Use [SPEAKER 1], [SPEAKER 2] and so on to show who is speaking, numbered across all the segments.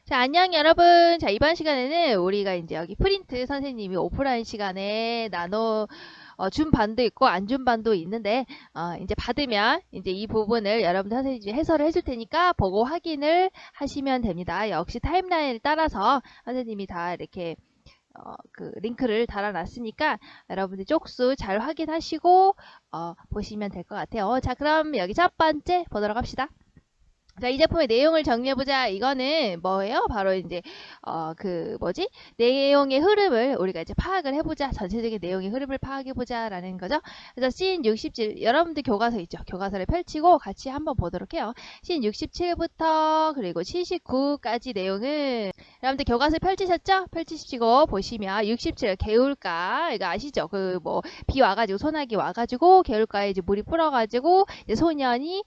[SPEAKER 1] 자, 안녕 여러분. 자, 이번 시간에는 우리가 이제 여기 프린트 선생님이 오프라인 시간에 준 반도 있고 안 준 반도 있는데, 이제 받으면 이제 이 부분을 여러분 선생님이 해설을 해줄 테니까 보고 확인을 하시면 됩니다. 역시 타임라인을 따라서 선생님이 다 이렇게 그 링크를 달아놨으니까 여러분들 쪽수 잘 확인하시고 보시면 될 것 같아요. 자, 그럼 여기 첫 번째 보도록 합시다. 자, 이 제품의 내용을 정리해보자. 이거는 뭐예요? 바로 이제, 내용의 흐름을 우리가 이제 파악을 해보자. 전체적인 내용의 흐름을 파악해보자. 라는 거죠. 그래서 씬 67, 여러분들 교과서 있죠? 교과서를 펼치고 같이 한번 보도록 해요. 씬 67부터 그리고 79까지 내용을, 여러분들 교과서 펼치셨죠? 펼치시고 보시면 67, 개울가. 이거 아시죠? 비 와가지고, 소나기 와가지고, 개울가에 이제 물이 불어가지고, 이제 소년을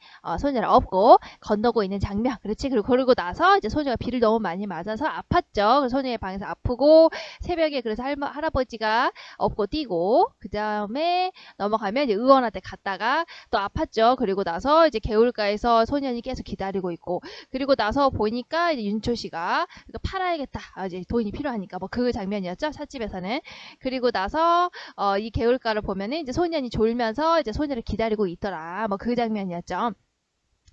[SPEAKER 1] 업고, 건너고 있는 장면. 그렇지. 그리고 나서 이제 소녀가 비를 너무 많이 맞아서 아팠죠. 그래서 소녀의 방에서 아프고 새벽에 그래서 할아버지가 업고 뛰고 그 다음에 넘어가면 이제 의원한테 갔다가 또 아팠죠. 그리고 나서 이제 개울가에서 소년이 계속 기다리고 있고 그리고 나서 보니까 이제 윤초 씨가 팔아야겠다. 이제 돈이 필요하니까 뭐 그 장면이었죠. 찻집에서는. 그리고 나서 이 개울가를 보면은 이제 소년이 졸면서 이제 소녀를 기다리고 있더라. 뭐 그 장면이었죠.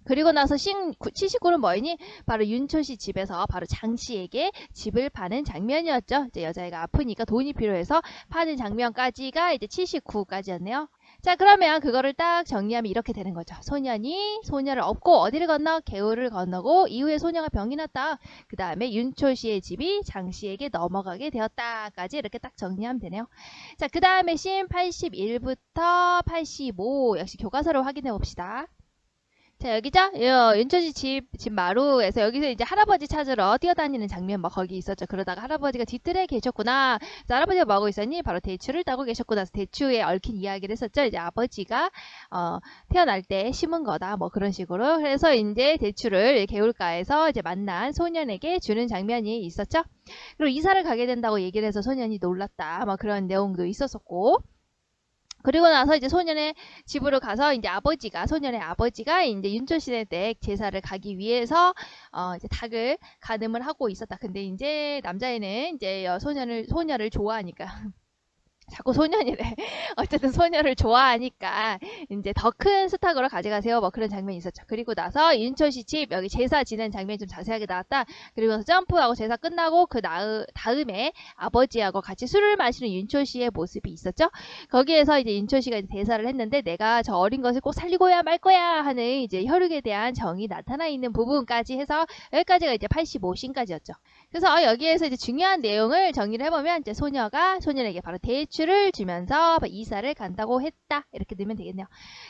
[SPEAKER 1] 그리고 나서 79는 뭐니? 바로 윤초씨 집에서 바로 장씨에게 집을 파는 장면이었죠. 이제 여자애가 아프니까 돈이 필요해서 파는 장면까지가 이제 79까지였네요. 자, 그러면 그거를 딱 정리하면 이렇게 되는 거죠. 소년이 소녀를 업고 어디를 건너? 개울을 건너고 이후에 소녀가 병이 났다. 그 다음에 윤초씨의 집이 장씨에게 넘어가게 되었다까지 이렇게 딱 정리하면 되네요. 자, 그 다음에 씬 81부터 85 역시 교과서를 확인해 봅시다. 자, 여기죠? 윤초지 집 마루에서 여기서 이제 할아버지 찾으러 뛰어다니는 장면 뭐 거기 있었죠. 그러다가 할아버지가 뒤뜰에 계셨구나. 그래서 할아버지가 뭐 하고 있었니? 바로 대추를 따고 계셨구나. 그래서 대추에 얽힌 이야기를 했었죠. 이제 아버지가 태어날 때 심은 거다. 뭐 그런 식으로. 그래서 이제 대추를 개울가에서 이제 만난 소년에게 주는 장면이 있었죠. 그리고 이사를 가게 된다고 얘기를 해서 소년이 놀랐다. 뭐 그런 내용도 있었었고. 그리고 나서 이제 소년의 집으로 가서 이제 소년의 아버지가 이제 윤초신의 댁 제사를 가기 위해서 이제 닭을 가늠을 하고 있었다. 근데 이제 남자애는 이제 소녀를 좋아하니까 자꾸 소년이래. 어쨌든 소녀를 좋아하니까 이제 더 큰 수탉으로 가져가세요. 뭐 그런 장면이 있었죠. 그리고 나서 윤초씨 집 여기 제사 지낸 장면이 좀 자세하게 나왔다. 그리고 나서 점프하고 제사 끝나고 그 다음에 아버지하고 같이 술을 마시는 윤초씨의 모습이 있었죠. 거기에서 이제 윤초씨가 이제 대사를 했는데 내가 저 어린 것을 꼭 살리고야 말 거야 하는 이제 혈육에 대한 정이 나타나 있는 부분까지 해서 여기까지가 이제 85씬까지였죠. 그래서 여기에서 이제 중요한 내용을 정리를 해보면 이제 소년에게 바로 대추를 주면서 이사를 간다고 했다. 이렇게 넣으면 되겠네요.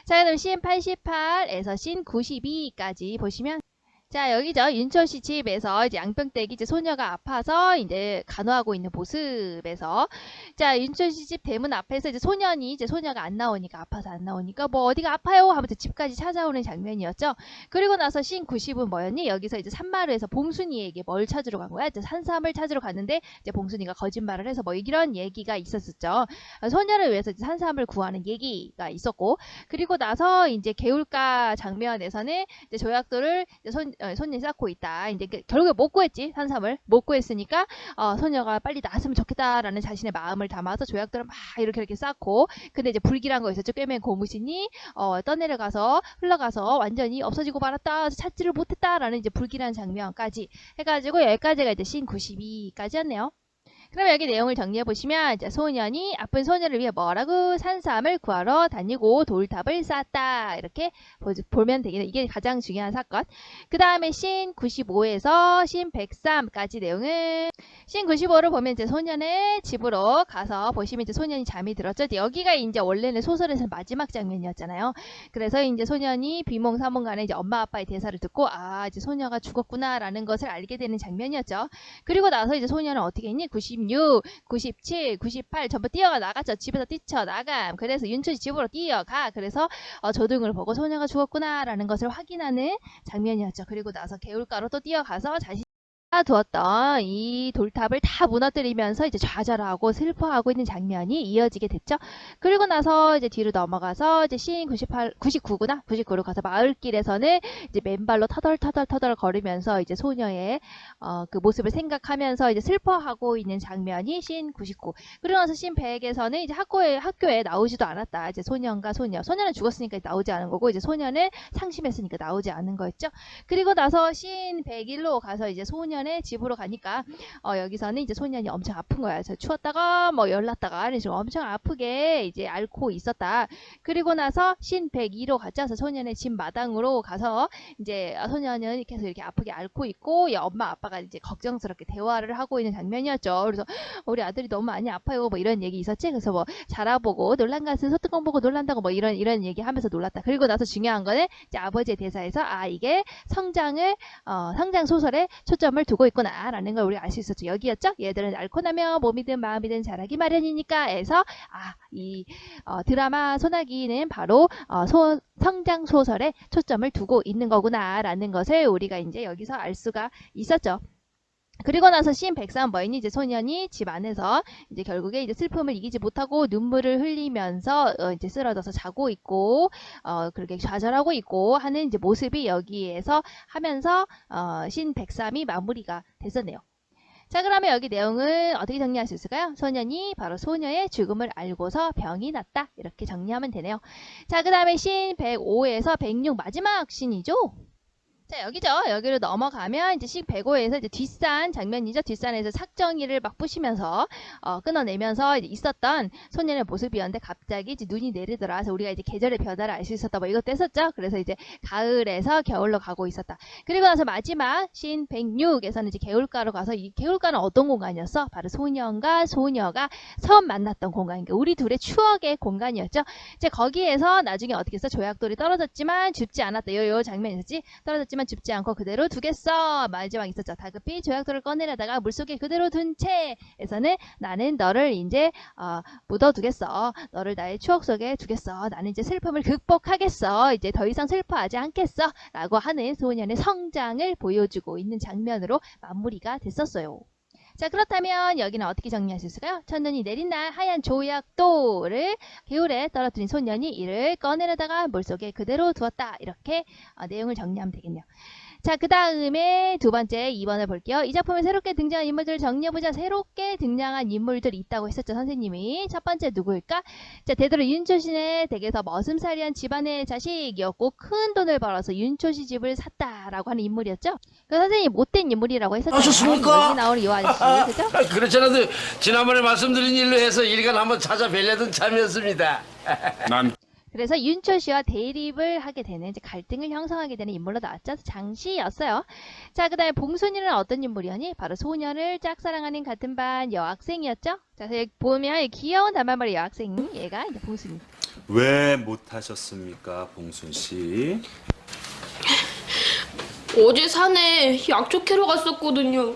[SPEAKER 1] 자, 그럼 씬 88에서 씬 92까지 보시면 자, 여기죠. 윤초씨 집에서 이제 양병댁이 이제 소녀가 아파서 이제 간호하고 있는 모습에서 자, 윤초씨 집 대문 앞에서 이제 소녀가 안 나오니까 아파서 안 나오니까 뭐 어디가 아파요 하면서 집까지 찾아오는 장면이었죠. 그리고 나서 씬 90은 뭐였니? 여기서 이제 산마루에서 봉순이에게 뭘 찾으러 간 거야? 이제 산삼을 찾으러 갔는데 이제 봉순이가 거짓말을 해서 뭐 이런 얘기가 있었었죠. 소녀를 위해서 이제 산삼을 구하는 얘기가 있었고 그리고 나서 이제 개울가 장면에서는 이제 조약돌을 이제 손이 쌓고 있다. 이제 결국에 못 구했지. 산삼을 못 구했으니까 소녀가 빨리 나았으면 좋겠다라는 자신의 마음을 담아서 조약돌을 막 이렇게 쌓고 근데 이제 불길한 거 있었죠. 꿰맨 고무신이 흘러가서 완전히 없어지고 말았다. 찾지를 못했다라는 이제 불길한 장면까지 해가지고 여기까지가 이제 씬 92까지였네요. 그럼 여기 내용을 정리해 보시면 이제 소년이 아픈 소녀를 위해 뭐라고 산삼을 구하러 다니고 돌탑을 쌓았다 이렇게 보면 되겠네요. 이게 가장 중요한 사건. 그 다음에 씬 95에서 씬 103까지 내용은 씬 95를 보면 이제 소년의 집으로 가서 보시면 이제 소년이 잠이 들었죠. 여기가 이제 원래는 소설에서 마지막 장면이었잖아요. 그래서 이제 소년이 비몽사몽간에 이제 엄마 아빠의 대사를 듣고 이제 소녀가 죽었구나라는 것을 알게 되는 장면이었죠. 그리고 나서 이제 소년은 어떻게 했니? 96, 97, 98 전부 뛰어나갔죠. 집에서 뛰쳐나감. 그래서 윤초씨 집으로 뛰어가. 그래서 조등을 보고 소녀가 죽었구나라는 것을 확인하는 장면이었죠. 그리고 나서 개울가로 또 뛰어가서 자신이 쌓아두었던 이 돌탑을 다 무너뜨리면서 이제 좌절하고 슬퍼하고 있는 장면이 이어지게 됐죠. 그리고 나서 이제 뒤로 넘어가서 이제 씬 99구나 99로 가서 마을길에서는 이제 맨발로 터덜 걸으면서 이제 소녀의 그 모습을 생각하면서 이제 슬퍼하고 있는 장면이 씬 99. 그리고 나서 씬 100에서는 이제 학교에 나오지도 않았다. 이제 소년과 소녀는 죽었으니까 나오지 않은 거고 이제 소녀는 상심했으니까 나오지 않은 거였죠. 그리고 나서 씬 101로 가서 이제 소년의 집으로 가니까 여기서는 이제 소년이 엄청 아픈 거야. 그래서 추웠다가 뭐 열났다가 이런 식으로 엄청 아프게 이제 앓고 있었다. 그리고 나서 씬 102로 갔죠. 소년의 집 마당으로 가서 이제 소년은 계속 이렇게 아프게 앓고 있고 엄마 아빠가 이제 걱정스럽게 대화를 하고 있는 장면이었죠. 그래서 우리 아들이 너무 많이 아파요. 뭐 이런 얘기 있었지. 그래서 뭐 자라보고 놀란 것은 소뚜껑 보고 놀란다고 뭐 이런 얘기 하면서 놀랐다. 그리고 나서 중요한 거는 이제 아버지의 대사에서 이게 성장 소설에 초점을 두고 있구나라는 걸 우리가 알 수 있었죠. 여기였죠. 얘들은 앓고 나면 몸이든 마음이든 자라기 마련이니까 해서 이 드라마 소나기는 바로 성장 소설에 초점을 두고 있는 거구나라는 것을 우리가 이제 여기서 알 수가 있었죠. 그리고 나서 씬 103 뭐였니? 이제 소년이 집 안에서 이제 결국에 이제 슬픔을 이기지 못하고 눈물을 흘리면서 이제 쓰러져서 자고 있고 그렇게 좌절하고 있고 하는 이제 모습이 여기에서 하면서 씬 103이 마무리가 됐었네요. 자, 그러면 여기 내용은 어떻게 정리할 수 있을까요? 소년이 바로 소녀의 죽음을 알고서 병이 났다. 이렇게 정리하면 되네요. 자, 그 다음에 씬 105에서 106 마지막 씬이죠. 자, 여기죠. 여기로 넘어가면 이제 씬 105에서 이제 뒷산 장면이죠. 뒷산에서 삭정이를 막 부시면서 끊어내면서 이제 있었던 소년의 모습이었는데 갑자기 이제 눈이 내리더라. 그래서 우리가 이제 계절의 변화를 알 수 있었다. 뭐 이것도 했었죠. 그래서 이제 가을에서 겨울로 가고 있었다. 그리고 나서 마지막 씬 106에서는 이제 개울가로 가서 이 개울가는 어떤 공간이었어? 바로 소년과 소녀가 처음 만났던 공간이니까 우리 둘의 추억의 공간이었죠. 이제 거기에서 나중에 어떻게 했어? 조약돌이 떨어졌지만 죽지 않았다. 요 장면 있었지? 떨어졌지만 죽지 않고 그대로 두겠어. 마지막 있었죠. 다급히 조약돌을 꺼내려다가 물속에 그대로 둔 채에서는 나는 너를 이제 묻어두겠어. 너를 나의 추억 속에 두겠어. 나는 이제 슬픔을 극복하겠어. 이제 더 이상 슬퍼하지 않겠어. 라고 하는 소년의 성장을 보여주고 있는 장면으로 마무리가 됐었어요. 자, 그렇다면 여기는 어떻게 정리할 수 있을까요? 첫눈이 내린 날 하얀 조약돌을 개울에 떨어뜨린 소년이 이를 꺼내려다가 물속에 그대로 두었다. 이렇게 내용을 정리하면 되겠네요. 자, 그 다음에 두 번째 2번을 볼게요. 이 작품에 새롭게 등장한 인물들을 정리해보자. 새롭게 등장한 인물들이 있다고 했었죠, 선생님이. 첫 번째 누구일까? 자, 대대로 윤초신의 댁에서 머슴살이한 집안의 자식이었고 큰 돈을 벌어서 윤초시 집을 샀다라고 하는 인물이었죠. 그 선생님이 못된 인물이라고 했었잖아요.
[SPEAKER 2] 아셨습니까?
[SPEAKER 1] 여기 나오는 이 아저씨, 그죠?
[SPEAKER 2] 그렇잖아도 지난번에 말씀드린 일로 해서 일간 한번 찾아뵈려던 참이었습니다.
[SPEAKER 3] 난
[SPEAKER 1] 그래서 윤초 씨와 대립을 하게 되는 이제 갈등을 형성하게 되는 인물로 나왔죠. 장씨였어요. 자, 그다음에 봉순이는 어떤 인물이었니? 바로 소년을 짝사랑하는 같은 반 여학생이었죠. 자, 여기 보면 귀여운 단발머리 여학생 얘가 이제 봉순이.
[SPEAKER 3] 왜 못하셨습니까, 봉순 씨?
[SPEAKER 4] 어제 산에 약초 캐러 갔었거든요.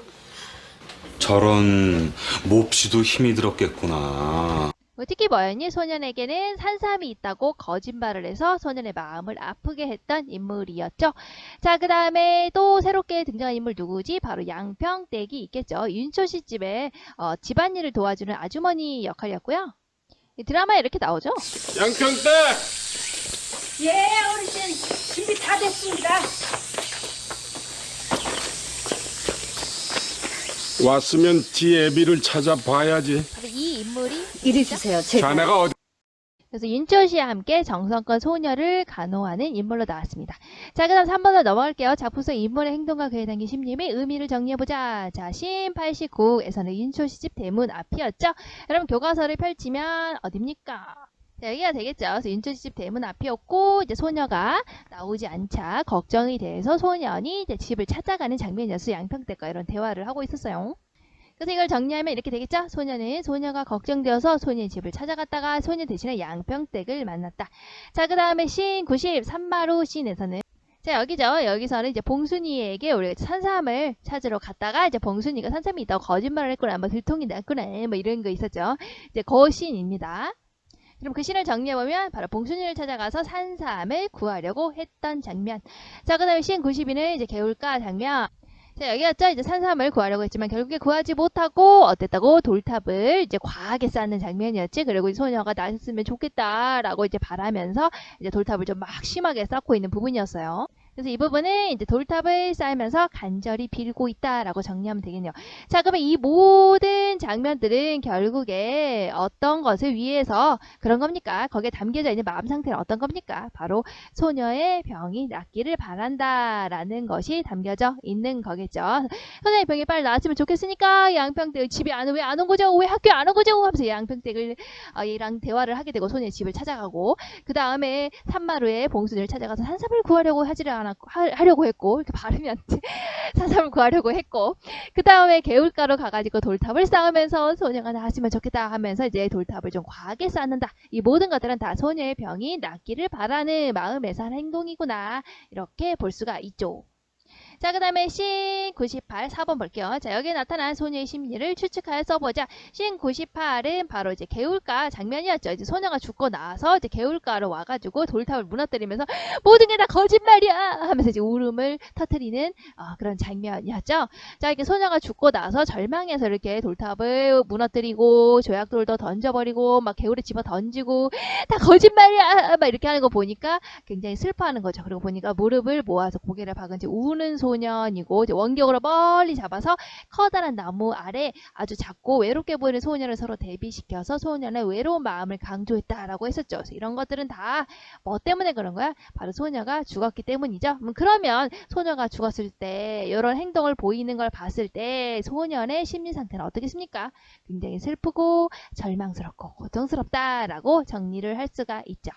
[SPEAKER 3] 저런 몹시도 힘이 들었겠구나.
[SPEAKER 1] 특히 뭐였니? 소년에게는 산삼이 있다고 거짓말을 해서 소년의 마음을 아프게 했던 인물이었죠. 자, 그 다음에 또 새롭게 등장한 인물 누구지? 바로 양평댁이 있겠죠. 윤초시 집에 집안일을 도와주는 아주머니 역할이었고요. 이 드라마에 이렇게 나오죠.
[SPEAKER 5] 양평댁!
[SPEAKER 6] 예, 어르신 준비 다 됐습니다.
[SPEAKER 5] 왔으면 지애비를 찾아봐야지.
[SPEAKER 1] 바로 이 인물이
[SPEAKER 6] 이리 주세요. 제가
[SPEAKER 5] 자네가 어디
[SPEAKER 1] 그래서 윤초 씨와 함께 정성껏 소녀를 간호하는 인물로 나왔습니다. 자, 그 다음 3번으로 넘어갈게요. 작품 속 인물의 행동과 그에 담긴 심림의 의미를 정리해보자. 자, 씬 89에서는 윤초 씨 집 대문 앞이었죠. 여러분 교과서를 펼치면 어딥니까? 자, 여기가 되겠죠. 그래서 윤초 씨 집 대문 앞이었고 이제 소녀가 나오지 않자 걱정이 돼서 소년이 이제 집을 찾아가는 장면이었어요. 양평댁과 이런 대화를 하고 있었어요. 그래서 이걸 정리하면 이렇게 되겠죠? 소녀가 걱정되어서 소녀의 집을 찾아갔다가 소녀 대신에 양평댁을 만났다. 자, 그 다음에 씬 90 산마루 씬에서는 자, 여기죠. 여기서는 이제 봉순이에게 우리가 산삼을 찾으러 갔다가 이제 봉순이가 산삼이 있다고 거짓말을 했구나. 뭐 들통이 났구나. 뭐 이런 거 있었죠. 이제 그 씬입니다. 그럼 그 씬을 정리해보면 바로 봉순이를 찾아가서 산삼을 구하려고 했던 장면. 자, 그 다음에 씬 92는 이제 개울가 장면. 자, 여기였죠. 이제 산삼을 구하려고 했지만 결국에 구하지 못하고 어땠다고? 돌탑을 이제 과하게 쌓는 장면이었지. 그리고 이 소녀가 나였으면 좋겠다라고 이제 바라면서 이제 돌탑을 좀 막 심하게 쌓고 있는 부분이었어요. 그래서 이 부분은 이제 돌탑을 쌓으면서 간절히 빌고 있다라고 정리하면 되겠네요. 자, 그러면 이 모든 장면들은 결국에 어떤 것을 위해서 그런 겁니까? 거기에 담겨져 있는 마음 상태는 어떤 겁니까? 바로 소녀의 병이 낫기를 바란다라는 것이 담겨져 있는 거겠죠. 선생님 병이 빨리 나았으면 좋겠으니까 양평댁 집에 왜 안 온 거죠? 왜 학교에 안 온 거죠? 하면서 양평댁을 얘랑 대화를 하게 되고 소녀의 집을 찾아가고 그 다음에 산마루에 봉순이를 찾아가서 산삼을 구하려고 하려고 했고 이렇게 발음이 안 돼. 산삼을 구하려고 했고 그 다음에 개울가로 가가지고 돌탑을 쌓으면서 소녀가 나았으면 좋겠다 하면서 이제 돌탑을 좀 과하게 쌓는다. 이 모든 것들은 다 소녀의 병이 낫기를 바라는 마음에서 하는 행동이구나. 이렇게 볼 수가 있죠. 자, 그 다음에 씬 98, 4번 볼게요. 자, 여기에 나타난 소녀의 심리를 추측하여 써보자. 씬 98은 바로 이제 개울가 장면이었죠. 이제 소녀가 죽고 나서 이제 개울가로 와가지고 돌탑을 무너뜨리면서 모든 게 다 거짓말이야! 하면서 이제 울음을 터뜨리는 그런 장면이었죠. 자, 이렇게 소녀가 죽고 나서 절망해서 이렇게 돌탑을 무너뜨리고 조약돌도 던져버리고 막 개울에 집어 던지고 다 거짓말이야! 막 이렇게 하는 거 보니까 굉장히 슬퍼하는 거죠. 그리고 보니까 무릎을 모아서 고개를 박은 채 우는 소년이고 이제 원격으로 멀리 잡아서 커다란 나무 아래 아주 작고 외롭게 보이는 소년을 서로 대비시켜서 소년의 외로운 마음을 강조했다라고 했었죠. 그래서 이런 것들은 다 뭐 때문에 그런 거야? 바로 소녀가 죽었기 때문이죠. 그러면 소녀가 죽었을 때 이런 행동을 보이는 걸 봤을 때 소년의 심리 상태는 어떻겠습니까? 굉장히 슬프고 절망스럽고 고통스럽다라고 정리를 할 수가 있죠.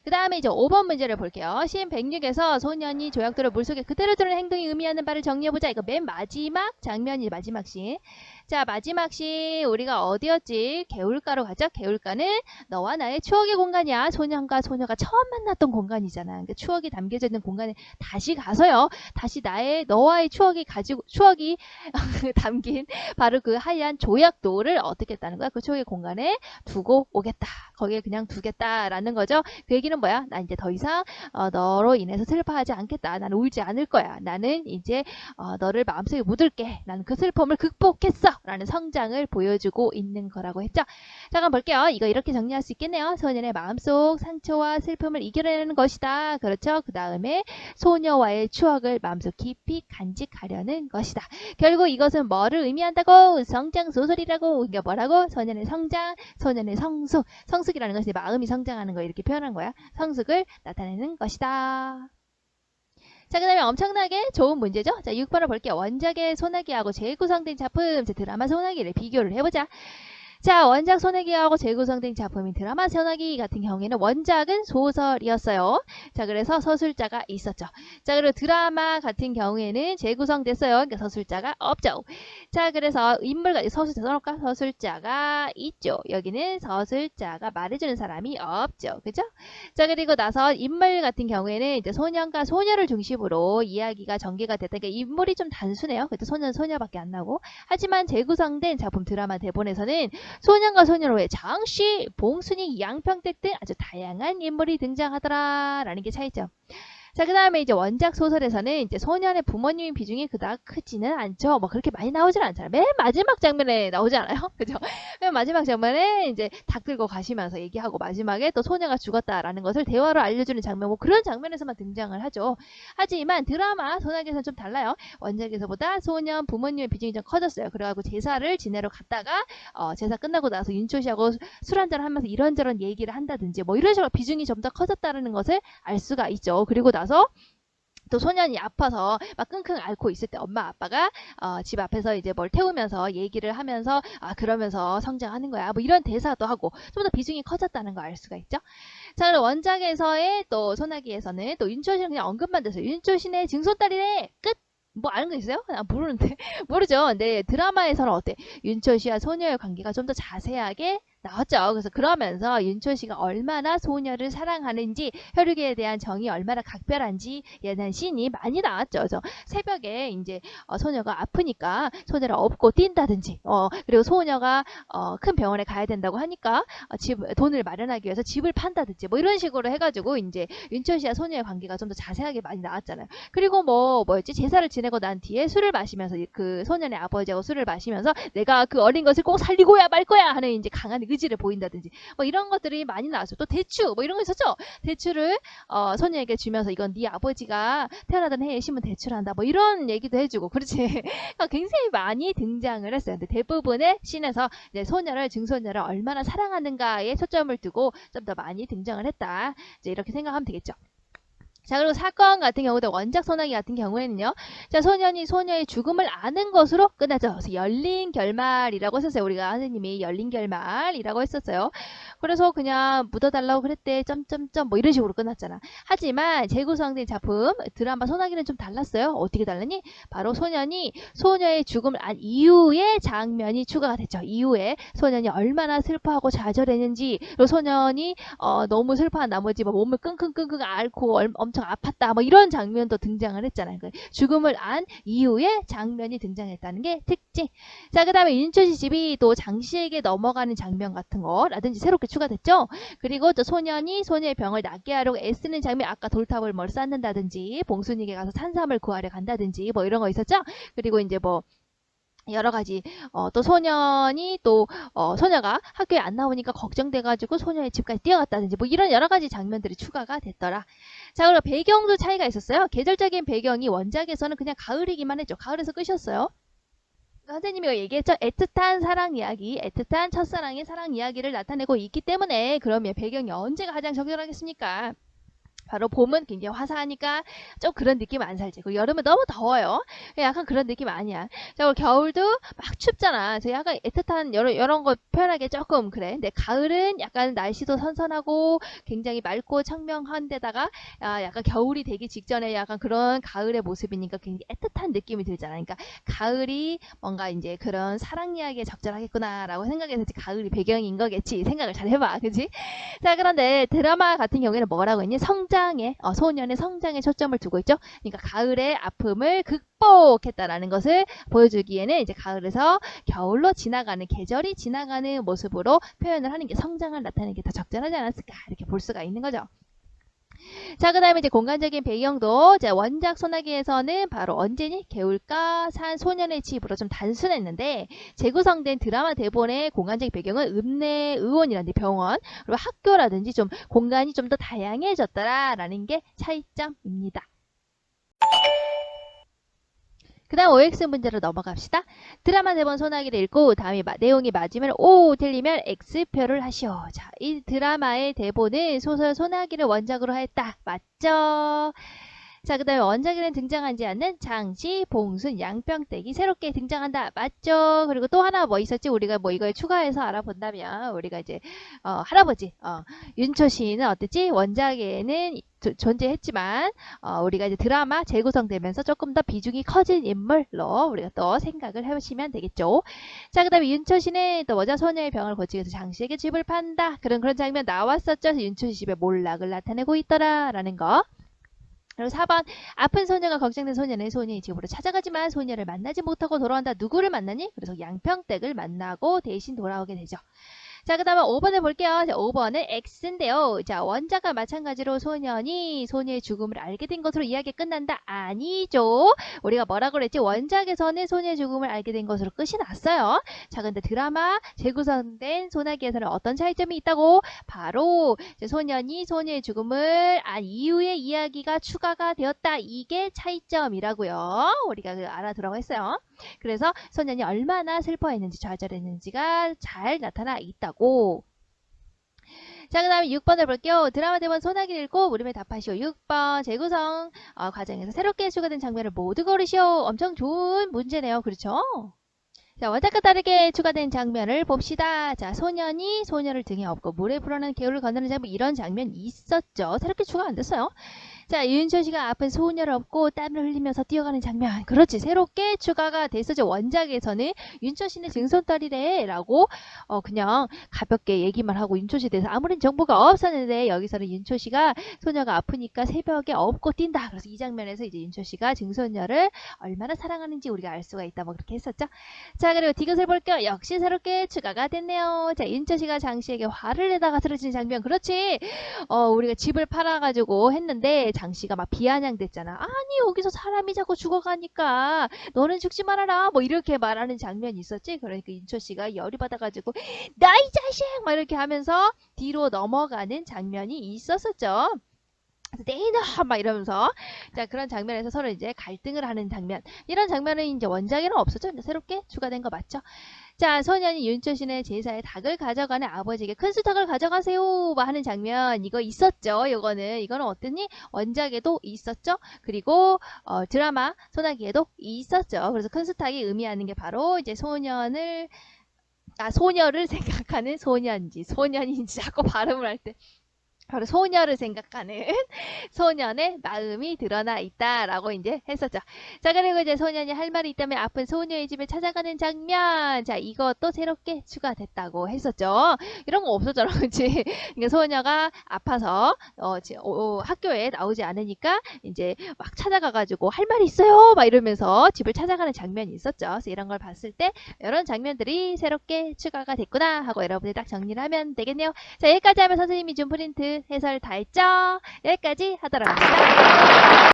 [SPEAKER 1] 그 다음에 이제 5번 문제를 볼게요. 시인 106에서 소년이 조약돌을 물속에 그대로 두는 행동이 의미하는 바를 정리해보자. 이거 맨 마지막 장면이 마지막 씬. 자, 마지막 씬 우리가 어디였지? 개울가로 가죠. 개울가는 너와 나의 추억의 공간이야. 소년과 소녀가 처음 만났던 공간이잖아. 그러니까 추억이 담겨져 있는 공간에 다시 가서요. 다시 너와의 추억이 담긴 바로 그 하얀 조약돌을 어떻게 했다는 거야? 그 추억의 공간에 두고 오겠다. 거기에 그냥 두겠다라는 거죠. 그 얘기는 뭐야? 난 이제 더 이상 너로 인해서 슬퍼하지 않겠다. 나는 울지 않을 거야. 나는 이제 너를 마음속에 묻을게. 나는 그 슬픔을 극복했어. 라는 성장을 보여주고 있는 거라고 했죠. 자, 그럼 볼게요. 이거 이렇게 정리할 수 있겠네요. 소년의 마음속 상처와 슬픔을 이겨내는 것이다. 그렇죠. 그 다음에 소녀와의 추억을 마음속 깊이 간직하려는 것이다. 결국 이것은 뭐를 의미한다고? 성장 소설이라고. 이게 뭐라고? 소년의 성장, 소년의 성숙. 성숙이라는 것이 마음이 성장하는 거 이렇게 표현한 거야. 성숙을 나타내는 것이다. 자, 그 다음에 엄청나게 좋은 문제죠. 자, 6번을 볼게요. 원작의 소나기하고 재구성된 작품, 드라마 소나기를 비교를 해보자. 자, 원작 소나기하고 재구성된 작품인 드라마 소나기 같은 경우에는 원작은 소설이었어요. 자, 그래서 서술자가 있었죠. 자, 그리고 드라마 같은 경우에는 재구성됐어요. 그러니까 서술자가 없죠. 자, 그래서 인물까지 서술자 써놓을까? 서술자가 있죠. 여기는 서술자가 말해주는 사람이 없죠. 그죠? 자, 그리고 나서 인물 같은 경우에는 이제 소년과 소녀를 중심으로 이야기가 전개가 됐다. 그러니까 인물이 좀 단순해요. 그때 소녀밖에 안 나오고. 하지만 재구성된 작품 드라마 대본에서는 소년과 소녀로의 장씨, 봉순이, 양평댁 등 아주 다양한 인물이 등장하더라라는 게 차이죠. 자, 그 다음에 이제 원작 소설에서는 이제 소년의 부모님의 비중이 그닥 크지는 않죠. 뭐 그렇게 많이 나오진 않잖아요. 맨 마지막 장면에 나오지 않아요? 그죠? 맨 마지막 장면에 이제 닭 들고 가시면서 얘기하고 마지막에 또 소녀가 죽었다라는 것을 대화로 알려주는 장면, 뭐 그런 장면에서만 등장을 하죠. 하지만 드라마 소나기에서는 좀 달라요. 원작에서보다 소년 부모님의 비중이 좀 커졌어요. 그래가지고 제사를 지내러 갔다가 제사 끝나고 나서 윤초 씨하고 술 한잔 하면서 이런저런 얘기를 한다든지 뭐 이런 식으로 비중이 좀 더 커졌다는 것을 알 수가 있죠. 그리고 나서 또 소년이 아파서 막 끙끙 앓고 있을 때 엄마 아빠가 집 앞에서 이제 뭘 태우면서 얘기를 하면서 그러면서 성장하는 거야. 뭐 이런 대사도 하고 좀 더 비중이 커졌다는 거 알 수가 있죠. 자, 그리고 원작에서의 또 소나기에서는 또 윤초신은 그냥 언급만 됐어요. 윤초신의 증손딸이래. 끝. 뭐 아는 거 있어요? 모르는데 모르죠. 근데 드라마에서는 어때? 윤철 씨와 소녀의 관계가 좀 더 자세하게 나왔죠. 그래서 그러면서 윤초씨가 얼마나 소녀를 사랑하는지, 혈육에 대한 정이 얼마나 각별한지에 대한 씬이 많이 나왔죠. 그래서 새벽에 이제 소녀가 아프니까 소녀를 업고 뛴다든지, 그리고 소녀가 큰 병원에 가야 된다고 하니까 돈을 마련하기 위해서 집을 판다든지, 뭐 이런 식으로 해가지고 이제 윤초씨와 소녀의 관계가 좀 더 자세하게 많이 나왔잖아요. 그리고 뭐였지? 제사를 지내고 난 뒤에 술을 마시면서, 그 소년의 아버지하고 술을 마시면서 내가 그 어린 것을 꼭 살리고야 말 거야 하는 이제 강한 의지를 보인다든지, 뭐 이런 것들이 많이 나왔어요. 또 대추, 뭐 이런 거 있었죠. 대추를 소녀에게 주면서 이건 네 아버지가 태어나던 해에 심은 대추란다, 뭐 이런 얘기도 해주고, 그렇지. 굉장히 많이 등장을 했어요. 근데 대부분의 씬에서 이제 소녀를, 증소녀를 얼마나 사랑하는가에 초점을 두고 좀 더 많이 등장을 했다, 이제 이렇게 생각하면 되겠죠. 자, 그리고 사건 같은 경우도 원작 소나기 같은 경우에는요. 자, 소년이 소녀의 죽음을 아는 것으로 끝나죠. 그래서 열린 결말이라고 했었어요. 우리가 선생님이 열린 결말이라고 했었어요. 그래서 그냥 묻어달라고 그랬대. 점점점 뭐 이런 식으로 끝났잖아. 하지만 재구성된 작품 드라마 소나기는 좀 달랐어요. 어떻게 달랐니? 바로 소년이 소녀의 죽음을 안 이후에 장면이 추가가 됐죠. 이후에 소년이 얼마나 슬퍼하고 좌절했는지, 그리고 소년이 너무 슬퍼한 나머지 뭐 몸을 끙끙끙끙 앓고 엄청 아팠다, 뭐 이런 장면도 등장을 했잖아요. 죽음을 안 이후에 장면이 등장했다는 게 특징. 자, 그 다음에 윤초씨 집이 또 장씨에게 넘어가는 장면 같은 거라든지 새롭게 추가됐죠. 그리고 또 소년이 소녀의 병을 낫게 하려고 애쓰는 장면, 아까 돌탑을 뭘 쌓는다든지 봉순이에게 가서 산삼을 구하러 간다든지 뭐 이런 거 있었죠. 그리고 이제 뭐 여러 가지 또 소년이 또 소녀가 학교에 안 나오니까 걱정돼가지고 소녀의 집까지 뛰어갔다든지, 뭐 이런 여러 가지 장면들이 추가가 됐더라. 자, 그리고 배경도 차이가 있었어요. 계절적인 배경이 원작에서는 그냥 가을이기만 했죠. 가을에서 끝이었어요. 선생님이 얘기했죠. 애틋한 사랑 이야기, 애틋한 첫사랑의 사랑 이야기를 나타내고 있기 때문에, 그러면 배경이 언제가 가장 적절하겠습니까? 바로 봄은 굉장히 화사하니까 좀 그런 느낌 안 살지. 그리고 여름은 너무 더워요. 약간 그런 느낌 아니야. 자, 그리고 겨울도 막 춥잖아. 그래서 약간 애틋한 이런 거 표현하기 조금 그래. 근데 가을은 약간 날씨도 선선하고 굉장히 맑고 청명한 데다가 약간 겨울이 되기 직전에 약간 그런 가을의 모습이니까 굉장히 애틋한 느낌이 들잖아. 그러니까 가을이 뭔가 이제 그런 사랑 이야기에 적절하겠구나라고 생각해서 가을이 배경인 거겠지. 생각을 잘 해봐. 그치? 자, 그런데 드라마 같은 경우에는 뭐라고 했니? 소년의 성장에 초점을 두고 있죠. 그러니까 가을의 아픔을 극복했다라는 것을 보여주기에는 이제 가을에서 겨울로 지나가는, 계절이 지나가는 모습으로 표현을 하는 게, 성장을 나타내는 게 더 적절하지 않았을까, 이렇게 볼 수가 있는 거죠. 자, 그 다음에 이제 공간적인 배경도 원작 소나기에서는 바로 언제니? 개울가 산 소년의 집으로 좀 단순했는데, 재구성된 드라마 대본의 공간적인 배경은 읍내 의원이라든지 병원, 그리고 학교라든지 좀 공간이 좀 더 다양해졌다라는 게 차이점입니다. 그 다음 OX 문제로 넘어갑시다. 드라마 대본 소나기를 읽고 다음에 내용이 맞으면 O, 틀리면 X표를 하시오. 자, 이 드라마의 대본은 소설 소나기를 원작으로 했다. 맞죠? 자, 그 다음에 원작에는 등장하지 않는 장씨, 봉순, 양평댁이 새롭게 등장한다. 맞죠? 그리고 또 하나 뭐 있었지? 우리가 뭐 이걸 추가해서 알아본다면, 우리가 이제 할아버지 윤초씨는 어땠지? 원작에는 존재했지만 우리가 이제 드라마 재구성되면서 조금 더 비중이 커진 인물로 우리가 또 생각을 해보시면 되겠죠. 자, 그 다음에 윤초씨는 또 원작 소녀의 병을 고치기 위해서 장씨에게 집을 판다. 그런 장면 나왔었죠. 그래서 윤초씨 집에 몰락을 나타내고 있더라 라는 거. 그리고 4번, 아픈 소녀가 걱정된 소녀는 소녀의 집으로 찾아가지만 소녀를 만나지 못하고 돌아온다. 누구를 만나니? 그래서 양평댁을 만나고 대신 돌아오게 되죠. 자, 그 다음에 5번을 볼게요. 자, 5번은 X인데요. 자, 원작과 마찬가지로 소년이 소녀의 죽음을 알게 된 것으로 이야기 끝난다. 아니죠. 우리가 뭐라고 그랬지? 원작에서는 소녀의 죽음을 알게 된 것으로 끝이 났어요. 자, 근데 드라마 재구성된 소나기에서는 어떤 차이점이 있다고? 바로 소년이 소녀의 죽음을 안 이후에 이야기가 추가가 되었다. 이게 차이점이라고요. 우리가 알아두라고 했어요. 그래서 소년이 얼마나 슬퍼했는지 좌절했는지가 잘 나타나 있다고. 자, 그 다음에 6번을 볼게요. 드라마 대본 소나기를 읽고 물음에 답하시오. 6번 재구성 과정에서 새롭게 추가된 장면을 모두 고르시오. 엄청 좋은 문제네요. 그렇죠? 자, 원작과 다르게 추가된 장면을 봅시다. 자, 소년이 소녀를 등에 업고 물에 불어난 개울을 건너는 장면, 이런 장면 있었죠. 새롭게 추가 안 됐어요. 자, 윤철 씨가 아픈 소녀를 업고 땀을 흘리면서 뛰어가는 장면. 그렇지. 새롭게 추가가 됐었죠. 원작에서는 윤철 씨는 증손딸이래 라고 그냥 가볍게 얘기만 하고 윤철 씨에 대해서 아무런 정보가 없었는데, 여기서는 윤철 씨가 소녀가 아프니까 새벽에 업고 뛴다. 그래서 이 장면에서 이제 윤철 씨가 증손녀를 얼마나 사랑하는지 우리가 알 수가 있다. 뭐 그렇게 했었죠. 자, 그리고 디귿을 볼게요. 역시 새롭게 추가가 됐네요. 자, 윤철 씨가 장 씨에게 화를 내다가 쓰러지는 장면. 그렇지. 우리가 집을 팔아가지고 했는데 장 씨가 막 비아냥댔잖아. 아니, 여기서 사람이 자꾸 죽어가니까 너는 죽지 말아라. 뭐 이렇게 말하는 장면이 있었지. 그러니까 윤철 씨가 열이 받아가지고 나 이 자식! 막 이렇게 하면서 뒤로 넘어가는 장면이 있었었죠. 내 이놈! 막 이러면서. 자, 그런 장면에서 서로 이제 갈등을 하는 장면. 이런 장면은 이제 원작에는 없었죠. 새롭게 추가된 거 맞죠? 자, 소년이 윤철 씨네 제사에 닭을 가져가는 아버지에게 큰 수탉을 가져가세요 막 하는 장면. 이거 있었죠. 이거는 어땠니? 원작에도 있었죠. 그리고 드라마 소나기에도 있었죠. 그래서 큰 수탉이 의미하는 게 바로 이제 소녀를 생각하는 소년인지 자꾸 발음을 할 때 바로 소녀를 생각하는 소년의 마음이 드러나 있다라고 이제 했었죠. 자, 그리고 이제 소년이 할 말이 있다면 아픈 소녀의 집에 찾아가는 장면. 자, 이것도 새롭게 추가됐다고 했었죠. 이런 거 없었잖아, 그치? 그러니까 소녀가 아파서 학교에 나오지 않으니까 이제 막 찾아가가지고 할 말이 있어요 막 이러면서 집을 찾아가는 장면이 있었죠. 그래서 이런 걸 봤을 때 이런 장면들이 새롭게 추가가 됐구나 하고 여러분이 딱 정리를 하면 되겠네요. 자, 여기까지 하면 선생님이 준 프린트 해설 다 했죠? 여기까지 하도록 합시다.